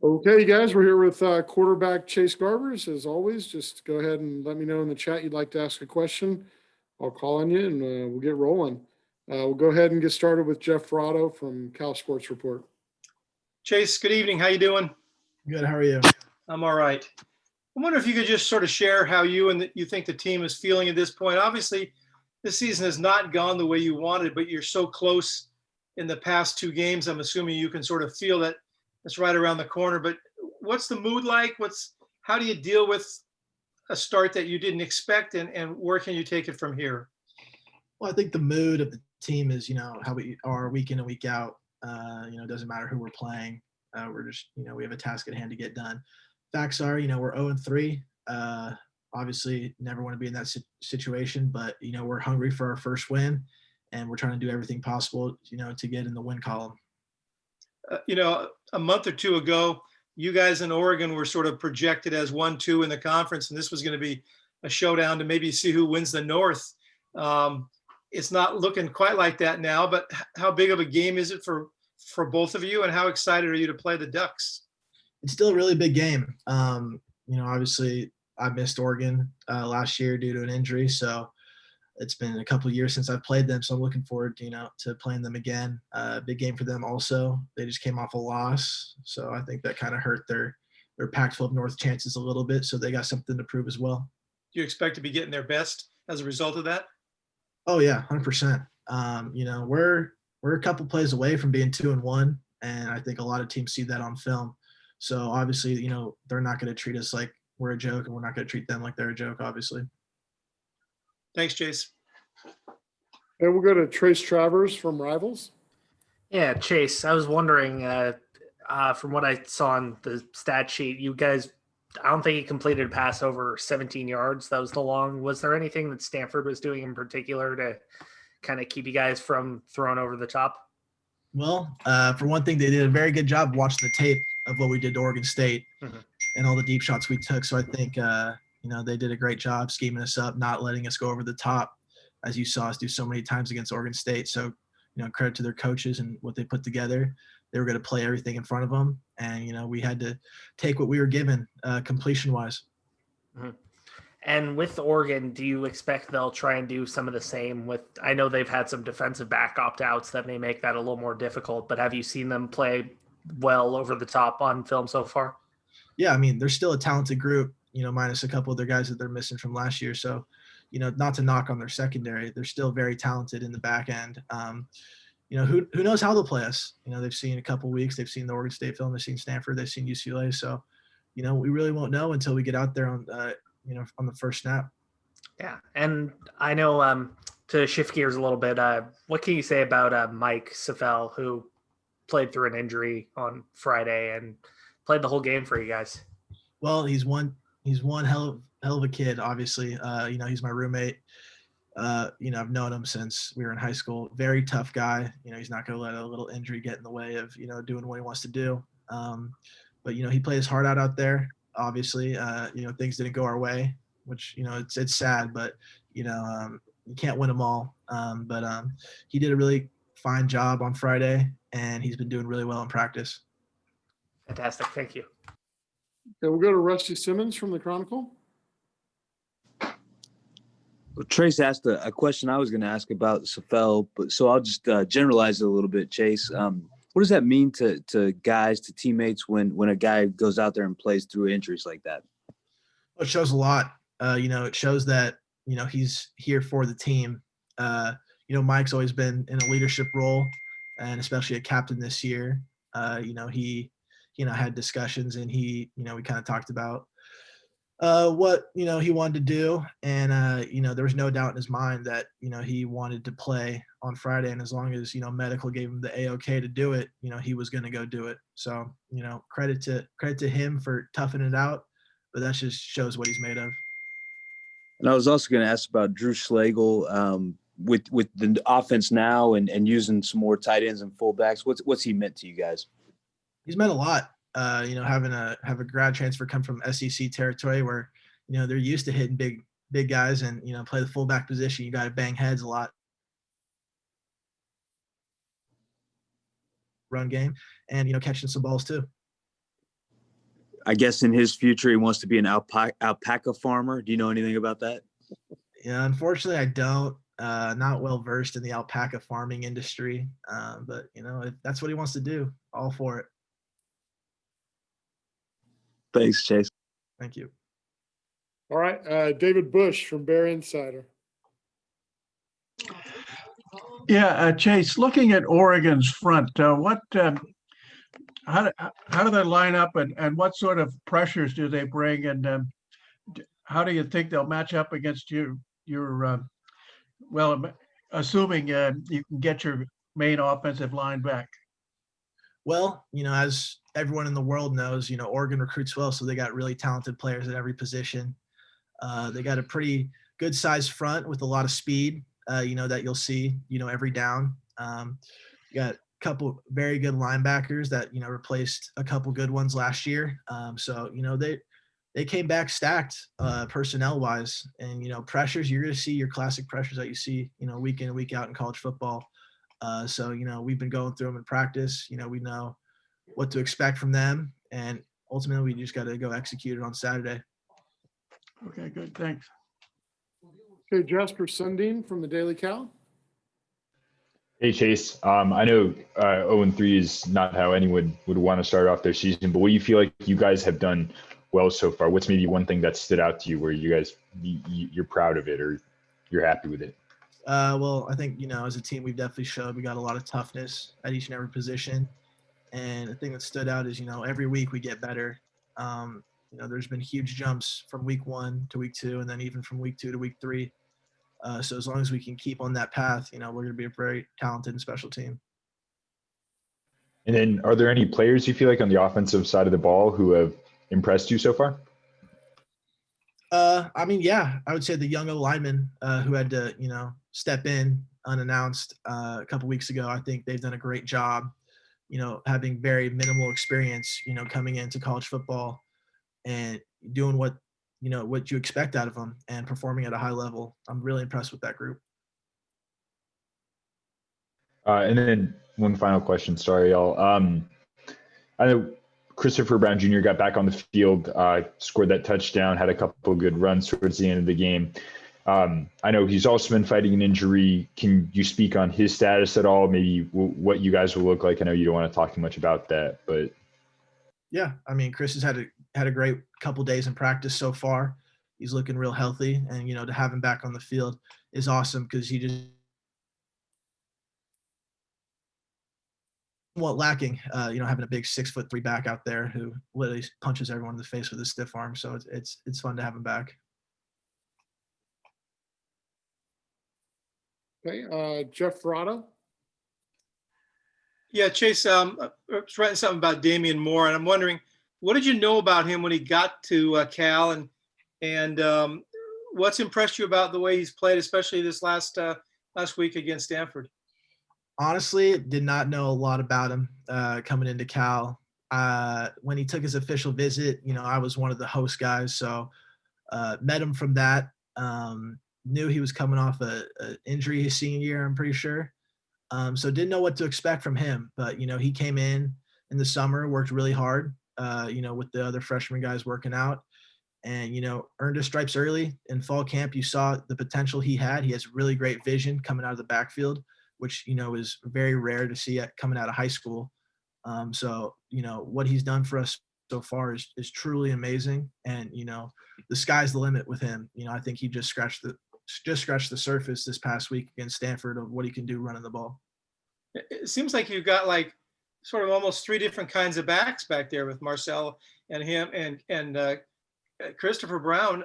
Okay, guys, we're here with quarterback Chase Garbers. As always, just go ahead and let me know in the chat you'd like to ask a question. I'll call on you and we'll get rolling. We'll go ahead and get started with Jeff Ferrato from Cal Sports Report. Chase, good evening. How you doing? Good. How are you? I'm all right. I wonder if you could just sort of share how you think the team is feeling at this point. Obviously, this season has not gone the way you wanted, but you're so close in the past two games. I'm assuming you can sort of feel that it's right around the corner. But what's the mood like? How do you deal with a start that you didn't expect, and where can you take it from here? Well, I think the mood of the team is, how we are week in and week out. It doesn't matter who we're playing. We're just, we have a task at hand to get done. Facts are, we're 0-3. Obviously, never want to be in that situation, but, we're hungry for our first win, and we're trying to do everything possible, to get in the win column. A month or two ago, you guys in Oregon were sort of projected as 1-2 in the conference, and this was going to be a showdown to maybe see who wins the North. It's not looking quite like that now, but how big of a game is it for both of you, and how excited are you to play the Ducks? It's still a really big game. Obviously I missed Oregon last year due to an injury, so it's been a couple of years since I've played them, so I'm looking forward to playing them again. Big game for them also. They just came off a loss, so I think that kind of hurt their Pac-12 North chances a little bit, so they got something to prove as well. Do you expect to be getting their best as a result of that? Oh yeah, 100%. We're a couple plays away from being 2-1, and I think a lot of teams see that on film. So obviously, they're not going to treat us like we're a joke, and we're not going to treat them like they're a joke, obviously. Thanks, Chase. And we'll go to Trace Travers from Rivals. Yeah, Chase, I was wondering, from what I saw on the stat sheet, you guys, I don't think you completed a pass over 17 yards. That was the long. Was there anything that Stanford was doing in particular to kind of keep you guys from throwing over the top? Well, for one thing, they did a very good job watching the tape of what we did to Oregon State and all the deep shots we took. So I think, they did a great job scheming us up, not letting us go over the top, as you saw us do so many times against Oregon State. So, credit to their coaches and what they put together. They were going to play everything in front of them. And, we had to take what we were given completion-wise. Mm-hmm. And with Oregon, do you expect they'll try and do some of the same with – I know they've had some defensive back opt-outs that may make that a little more difficult, but have you seen them play well over the top on film so far? Yeah, I mean, they're still a talented group, minus a couple of their guys that they're missing from last year. So, not to knock on their secondary, they're still very talented in the back end. Who knows how they'll play us? They've seen a couple weeks. They've seen the Oregon State film. They've seen Stanford. They've seen UCLA. So, we really won't know until we get out there on the first snap. Yeah. And I know to shift gears a little bit, what can you say about Mike Safel, who played through an injury on Friday and played the whole game for you guys? Well, he's one hell of a kid, obviously. He's my roommate. I've known him since we were in high school. Very tough guy. He's not going to let a little injury get in the way of, doing what he wants to do. But he played his heart out there. Obviously, things didn't go our way, which, it's sad, but, you can't win them all. But he did a really fine job on Friday, and he's been doing really well in practice. Fantastic. Thank you. Okay, we'll go to Rusty Simmons from the Chronicle. Well, Trace asked a question I was going to ask about Safel, but so I'll just generalize it a little bit, Chase. What does that mean to guys, to teammates, when a guy goes out there and plays through injuries like that? Well, it shows a lot. It shows that, he's here for the team. Mike's always been in a leadership role, and especially a captain this year. He had discussions, and we kind of talked about what, he wanted to do. And, there was no doubt in his mind that, he wanted to play on Friday. And as long as, medical gave him the A-OK to do it, he was going to go do it. So, credit to him for toughing it out, but that just shows what he's made of. And I was also going to ask about Drew Schlegel with the offense now and using some more tight ends and fullbacks. What's he meant to you guys? He's meant a lot. Having a grad transfer come from SEC territory where, they're used to hitting big guys and, play the fullback position. You got to bang heads a lot. Run game and, catching some balls too. I guess in his future he wants to be an alpaca farmer. Do you know anything about that? Yeah, unfortunately, I don't. Not well versed in the alpaca farming industry, but if that's what he wants to do, all for it. Thanks, Chase. Thank you. All right, David Bush from Bear Insider. Yeah, Chase, looking at Oregon's front, how do they line up, and what sort of pressures do they bring, and how do you think they'll match up against your well, assuming you can get your main offensive line back? Well, as everyone in the world knows, Oregon recruits well, so they got really talented players at every position. They got a pretty good sized front with a lot of speed, that you'll see, every down. You got a couple very good linebackers that, replaced a couple good ones last year. So, they came back stacked personnel wise, and, pressures, you're going to see your classic pressures that you see, week in and week out in college football. So, we've been going through them in practice. We know what to expect from them, and ultimately we just got to go execute it on Saturday. Okay, good. Thanks. Okay, Jasper Sundin from the Daily Cal. Hey Chase, I know 0-3 is not how anyone would want to start off their season, but what do you feel like you guys have done well so far? What's maybe one thing that stood out to you where you guys you're proud of it or you're happy with it? Well, I think, as a team, we've definitely showed we got a lot of toughness at each and every position. And the thing that stood out is, every week we get better. There's been huge jumps from week 1 to week 2, and then even from week 2 to week 3. So as long as we can keep on that path, we're going to be a very talented and special team. And then are there any players you feel like on the offensive side of the ball who have impressed you so far? Yeah, I would say the young linemen who had to, step in unannounced a couple weeks ago. I think they've done a great job, having very minimal experience, coming into college football and doing what you expect out of them and performing at a high level. I'm really impressed with that group. And then one final question. Sorry, y'all. I know Christopher Brown Jr. got back on the field, scored that touchdown, had a couple of good runs towards the end of the game. I know he's also been fighting an injury. Can you speak on his status at all? Maybe what you guys will look like? I know you don't want to talk too much about that, but yeah, Chris has had a great couple days in practice so far. He's looking real healthy, and to have him back on the field is awesome because he just lacking, having a big 6'3" back out there who literally punches everyone in the face with his stiff arm. So it's fun to have him back. Okay, Jeff Rada. Yeah, Chase, I was writing something about Damian Moore, and I'm wondering, what did you know about him when he got to Cal, and what's impressed you about the way he's played, especially this last week against Stanford? Honestly, did not know a lot about him coming into Cal. When he took his official visit, I was one of the host guys, so met him from that. Knew he was coming off a injury his senior year, I'm pretty sure. So didn't know what to expect from him, but he came in the summer, worked really hard, with the other freshman guys working out, and earned his stripes early. In fall camp, you saw the potential he had. He has really great vision coming out of the backfield, which is very rare to see coming out of high school. So what he's done for us so far is truly amazing, and the sky's the limit with him. I think he just scratched the surface this past week against Stanford of what he can do running the ball. It seems like you've got like sort of almost 3 different kinds of backs back there with Marcel and him and Christopher Brown.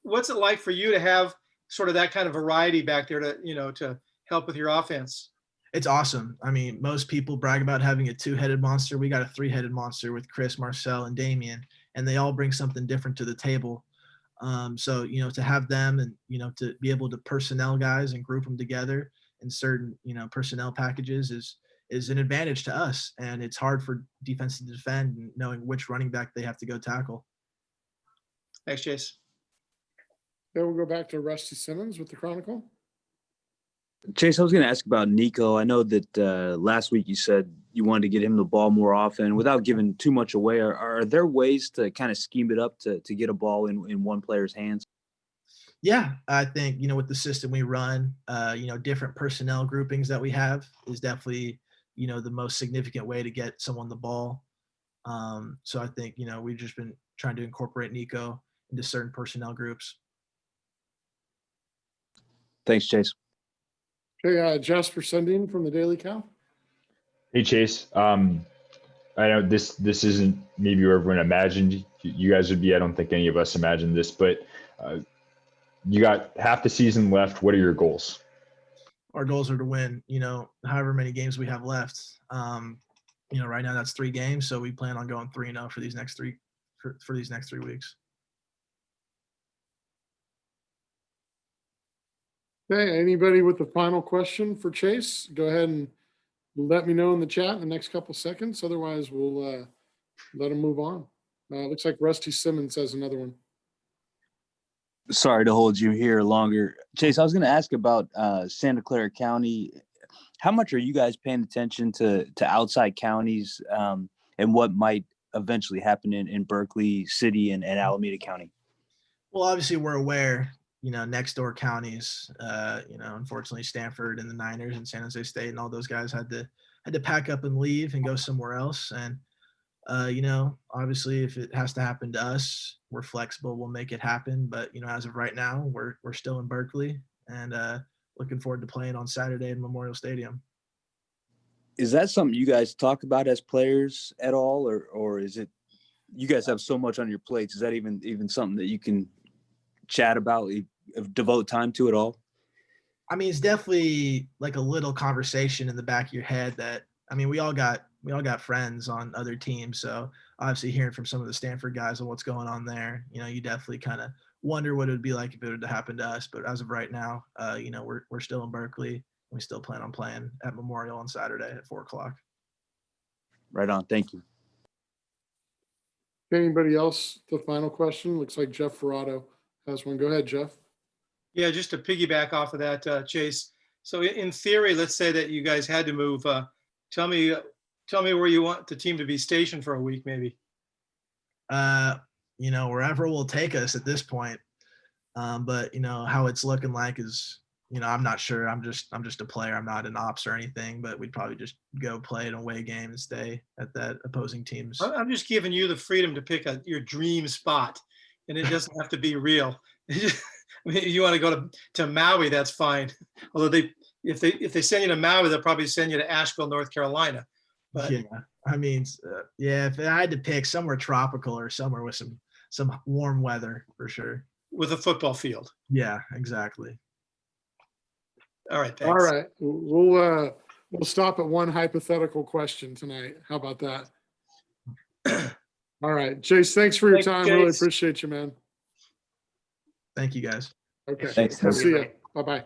What's it like for you to have sort of that kind of variety back there to help with your offense? It's awesome. Most people brag about having a 2-headed monster. We got a 3-headed monster with Chris, Marcel, and Damian, and they all bring something different to the table. So, to have them and, to be able to personnel guys and group them together in certain, personnel packages is an advantage to us. And it's hard for defense to defend and knowing which running back they have to go tackle. Thanks, Chase. Then we'll go back to Rusty Simmons with the Chronicle. Chase, I was going to ask about Nico. I know that last week you said you wanted to get him the ball more often without giving too much away. Are there ways to kind of scheme it up to get a ball in one player's hands? Yeah, I think, with the system we run, different personnel groupings that we have is definitely, the most significant way to get someone the ball. So I think, we've just been trying to incorporate Nico into certain personnel groups. Thanks, Chase. Okay, Jasper Sundin from the Daily Cow. Hey, Chase. I know this isn't maybe where everyone imagined you guys would be. I don't think any of us imagined this, but you got half the season left. What are your goals? Our goals are to win, however many games we have left. Right now that's 3 games, so we plan on going 3-0 for these next 3 for these next 3 weeks. Okay, anybody with the final question for Chase? Go ahead and let me know in the chat in the next couple seconds. Otherwise, we'll let him move on. Looks like Rusty Simmons has another one. Sorry to hold you here longer. Chase, I was going to ask about Santa Clara County. How much are you guys paying attention to outside counties and what might eventually happen in Berkeley City and Alameda County? Well, obviously we're aware, next door counties, unfortunately Stanford and the Niners and San Jose State and all those guys had to pack up and leave and go somewhere else. And, obviously if it has to happen to us, we're flexible, we'll make it happen. But, as of right now, we're still in Berkeley and looking forward to playing on Saturday in Memorial Stadium. Is that something you guys talk about as players at all? Or is it, you guys have so much on your plates? Is that even something that you can chat about, devote time to at all? I mean, it's definitely like a little conversation in the back of your head that, we all got friends on other teams. So obviously hearing from some of the Stanford guys on what's going on there, you definitely kind of wonder what it would be like if it were to happen to us. But as of right now, we're still in Berkeley. We still plan on playing at Memorial on Saturday at 4:00. Right on. Thank you. Anybody else? The final question. Looks like Jeff Ferrato has one. Go ahead, Jeff. Yeah, just to piggyback off of that, Chase. So in theory, let's say that you guys had to move. Tell me where you want the team to be stationed for a week, maybe. Wherever will take us at this point. But how it's looking like is, I'm not sure. I'm just a player. I'm not an ops or anything, but we'd probably just go play an away game and stay at that opposing team's. I'm just giving you the freedom to pick your dream spot, and it doesn't have to be real. If you want to go to Maui, that's fine. Although if they send you to Maui, they'll probably send you to Asheville, North Carolina. But yeah, if I had to pick somewhere tropical or somewhere with some warm weather for sure. With a football field. Yeah, exactly. All right. Thanks. All right. We'll stop at one hypothetical question tonight. How about that? All right. Chase, thanks for your time. Really appreciate you, man. Thank you, guys. Okay. Thanks. We'll see you. Bye-bye.